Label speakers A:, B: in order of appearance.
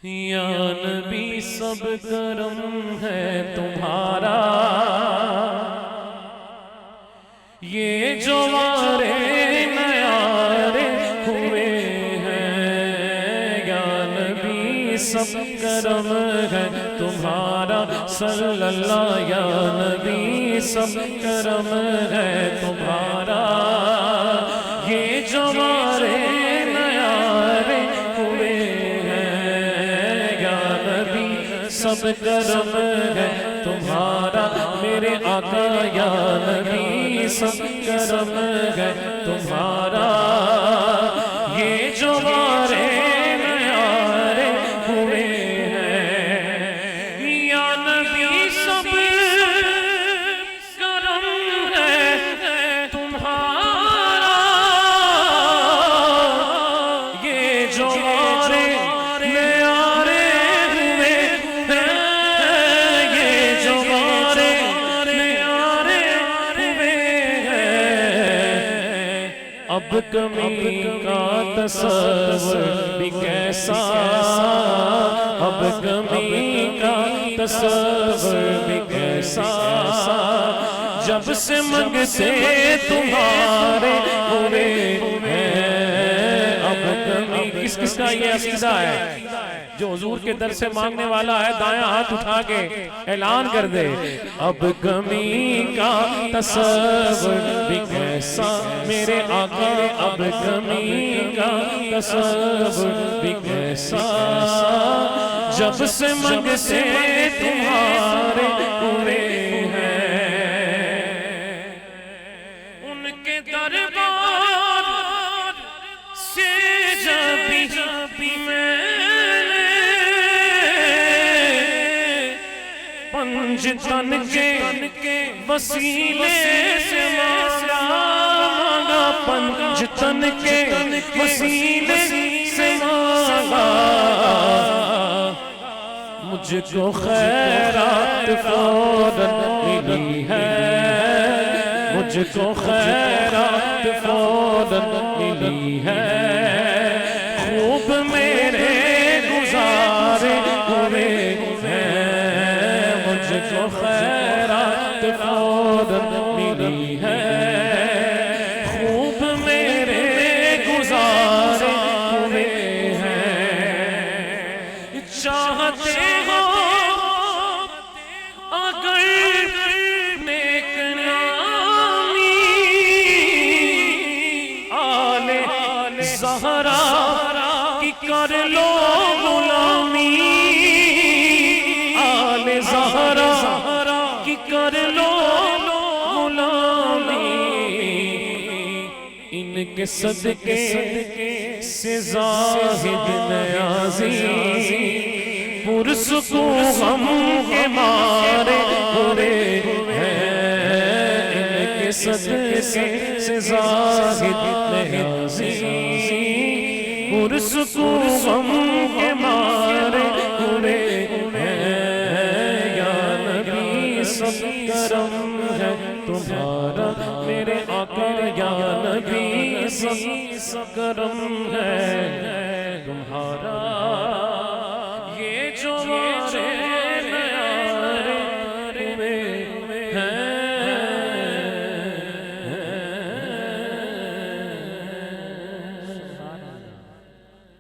A: یا نبی سب کرم ہے تمہارا، یہ جو مارے نیارے ہوئے ہیں۔ یا نبی سب کرم ہے تمہارا صلی اللہ، یا نبی سب کرم ہے تمہارا، یہ جو مارے نیارے ہوئے ہیں۔ یا نبی سب کرم ہے تمہارا میرے آقا، یا نبی سب کرم ہے تمہارا، یہ جو مارے نیارے ہوئے ہیں۔ یا نبی سب کرم ہے تمہارا، یہ جو مارے نیارے ہوئے ہیں، یہ جو مارے نیارے ہوئے ہیں۔ اب کمی کا تصور بھی کیسا، اب کمی کا تصور بھی کیسا، جب سے منگتے تمہارے ہوئے ہیں۔ اب کمی کس کا یہ عقیدہ ہے؟ جو حضور کے در سے مانگنے والا ہے دائیں ہاتھ اٹھا کے اعلان کر دے، اب کمی کا تصور بھی کیسا میرے آقا، اب کمی کا تصور بھی کیسا، جب سے منگتے تمہارے ہوئے ہیں۔ ان کے دربار سے جب بھی میں پنج تن کے وسیلے سے مانگا، پنج تن کے وسیلے سے مانگا، مجھ کو خیرات فوراً ملی ہے، مجھ کو خیرات فوراً ملی ہے، خوب میرے گزارے ہوئے ہیں، مجھ کو خیرات فوراً ملی ہے، خوب میرے گزارے ہوئے ہیں۔ چاہتے ہو اگر نیک نامی آل زہرا کی کر لو غلامی، آل زہرا کی کر لو غلامی، ان کے صدقے سے زاہد نیازی پرسکون غم کے مارے ہوئے ہیں۔ ان کے صدقے سے زاہد نیازی پرسکون غم کے مارے ہوئے ہیں۔ یا نبی سب کرم ہے تمہارا میرے آقا، یا نبی سب کرم ہے تمہارا۔